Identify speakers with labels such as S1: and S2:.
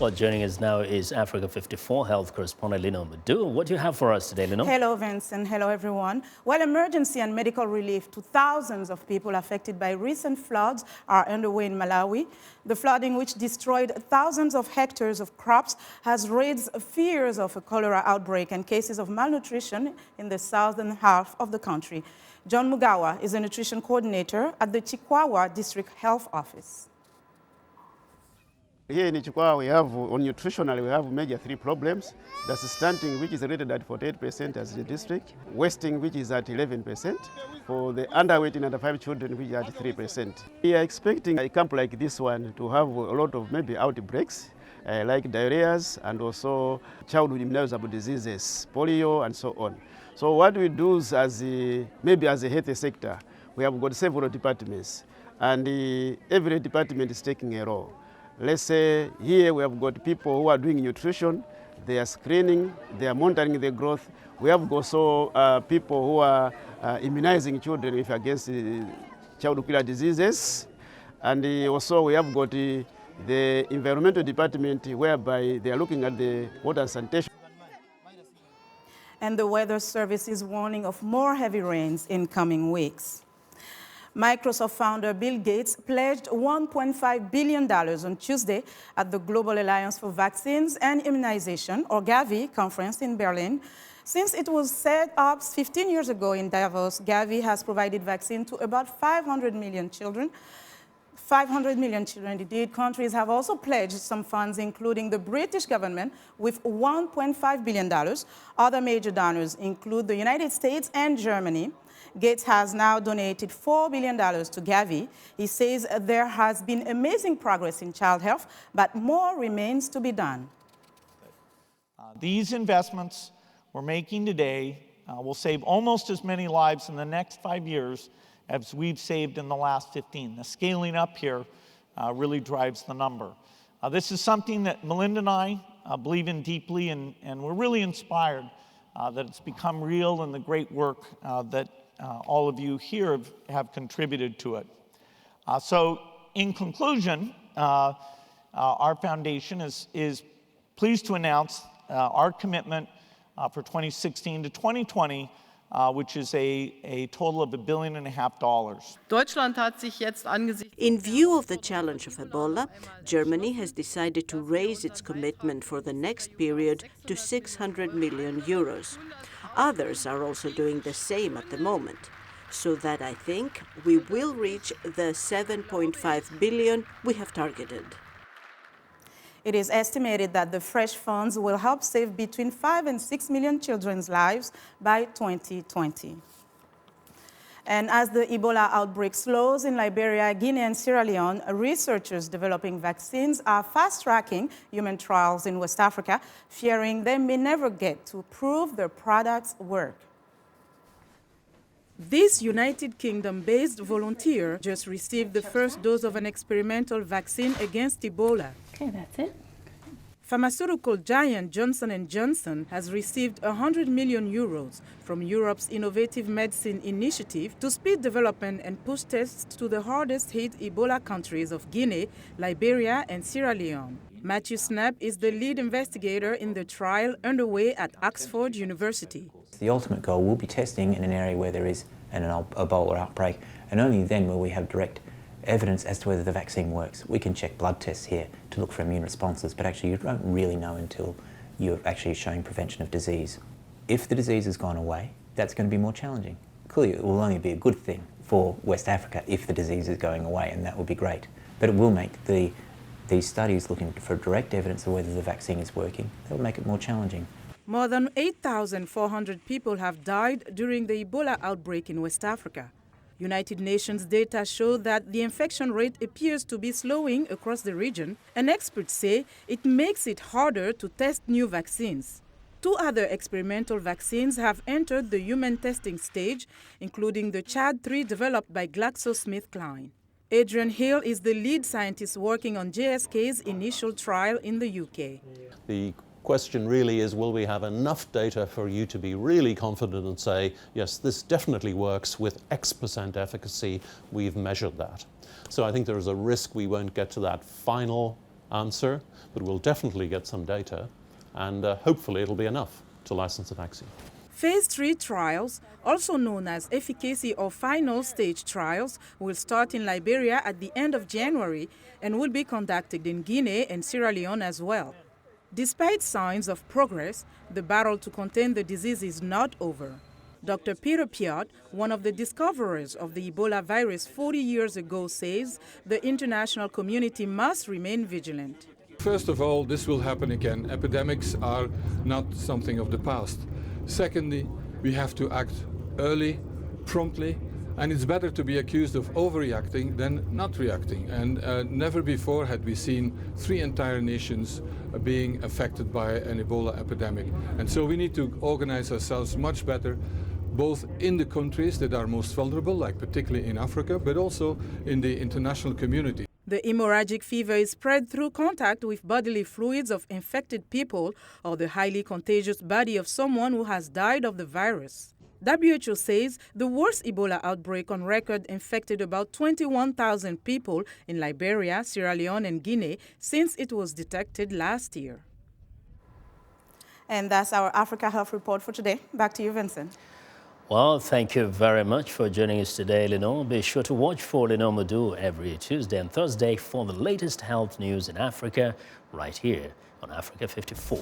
S1: Well, joining us now is Africa 54 health correspondent Moudou. What do you have for us today, Linord?
S2: Hello, Vincent. Hello, everyone. While emergency and medical relief to thousands of people affected by recent floods are underway in Malawi, the flooding, which destroyed thousands of hectares of crops, has raised fears of a cholera outbreak and cases of malnutrition in the southern half of the country. John Mugawa is a nutrition coordinator at the Chikwawa District Health Office.
S3: Here in Chikwawa, we have, on nutritionally, we have major three problems. That's stunting, which is rated at 48% as the district, wasting, which is at 11%, for the underweight and under 5 children, which is at 3%. We are expecting a camp like this one to have a lot of maybe outbreaks, like diarrheas and also childhood immunosable diseases, polio and so on. So what we do is maybe as a health sector, we have got several departments, and every department is taking a role. Let's say here we have got people who are doing nutrition, they are screening, they are monitoring the growth. We have also people who are immunizing children against childhood killer diseases. And also we have got the environmental department, whereby they are looking at the water and sanitation.
S2: And the Weather Service is warning of more heavy rains in coming weeks. Microsoft founder Bill Gates pledged $1.5 billion on Tuesday at the Global Alliance for Vaccines and Immunization, or Gavi, conference in Berlin. Since it was set up 15 years ago in Davos, Gavi has provided vaccine to about 500 million children. 500 million children, indeed. Countries have also pledged some funds, including the British government, with $1.5 billion. Other major donors include the United States and Germany. Gates has now donated $4 billion to Gavi. He says there has been amazing progress in child health, but more remains to be done.
S4: These investments we're making today will save almost as many lives in the next 5 years as we've saved in the last 15. The scaling up here really drives the number. This is something that Melinda and I believe in deeply, and we're really inspired that it's become real and the great work that all of you here have contributed to it. So in conclusion, our foundation is pleased to announce our commitment for 2016 to 2020, which is a total of $1.5 billion.
S5: In view of the challenge of Ebola, Germany has decided to raise its commitment for the next period to 600 million euros. Others are also doing the same at the moment, so that I think we will reach the 7.5 billion we have targeted.
S2: It is estimated that the fresh funds will help save between 5 and 6 million children's lives by 2020. And as the Ebola outbreak slows in Liberia, Guinea, and Sierra Leone, researchers developing vaccines are fast-tracking human trials in West Africa, fearing they may never get to prove their products work. This United Kingdom-based volunteer just received the first dose of an experimental vaccine against Ebola.
S6: Okay, that's it.
S2: Pharmaceutical giant Johnson & Johnson has received 100 million euros from Europe's Innovative Medicine Initiative to speed development and push tests to the hardest-hit Ebola countries of Guinea, Liberia, and Sierra Leone. Matthew Snape is the lead investigator in the trial underway at Oxford University.
S7: The ultimate goal will be testing in an area where there is an Ebola outbreak, and only then will we have direct evidence as to whether the vaccine works. We can check blood tests here to look for immune responses, but actually you don't really know until you're actually showing prevention of disease. If the disease has gone away, that's going to be more challenging. Clearly it will only be a good thing for West Africa if the disease is going away, and that would be great. But it will make these studies looking for direct evidence of whether the vaccine is working, that will make it more challenging.
S2: More than 8,400 people have died during the Ebola outbreak in West Africa. United Nations data show that the infection rate appears to be slowing across the region, and experts say it makes it harder to test new vaccines. 2 other experimental vaccines have entered the human testing stage, including the ChAd3 developed by GlaxoSmithKline. Adrian Hill is the lead scientist working on GSK's initial trial in the UK.
S8: The question really is, will we have enough data for you to be really confident and say, yes, this definitely works with X% efficacy, we've measured that. So I think there is a risk we won't get to that final answer, but we'll definitely get some data, and hopefully it'll be enough to license a vaccine.
S2: Phase 3 trials, also known as efficacy or final stage trials, will start in Liberia at the end of January and will be conducted in Guinea and Sierra Leone as well. Despite signs of progress, the battle to contain the disease is not over. Dr. Peter Piot, one of the discoverers of the Ebola virus 40 years ago, says the international community must remain vigilant.
S6: First of all, this will happen again. Epidemics are not something of the past. Secondly, we have to act early, promptly, and it's better to be accused of overreacting than not reacting. And never before had we seen 3 entire nations being affected by an Ebola epidemic. And so we need to organize ourselves much better, both in the countries that are most vulnerable, like particularly in Africa, but also in the international community.
S2: The hemorrhagic fever is spread through contact with bodily fluids of infected people or the highly contagious body of someone who has died of the virus. WHO says the worst Ebola outbreak on record infected about 21,000 people in Liberia, Sierra Leone, and Guinea since it was detected last year. And that's our Africa Health Report for today. Back to you, Vincent.
S1: Well, thank you very much for joining us today, Linord. Be sure to watch for Linord Moudou every Tuesday and Thursday for the latest health news in Africa, right here on Africa 54.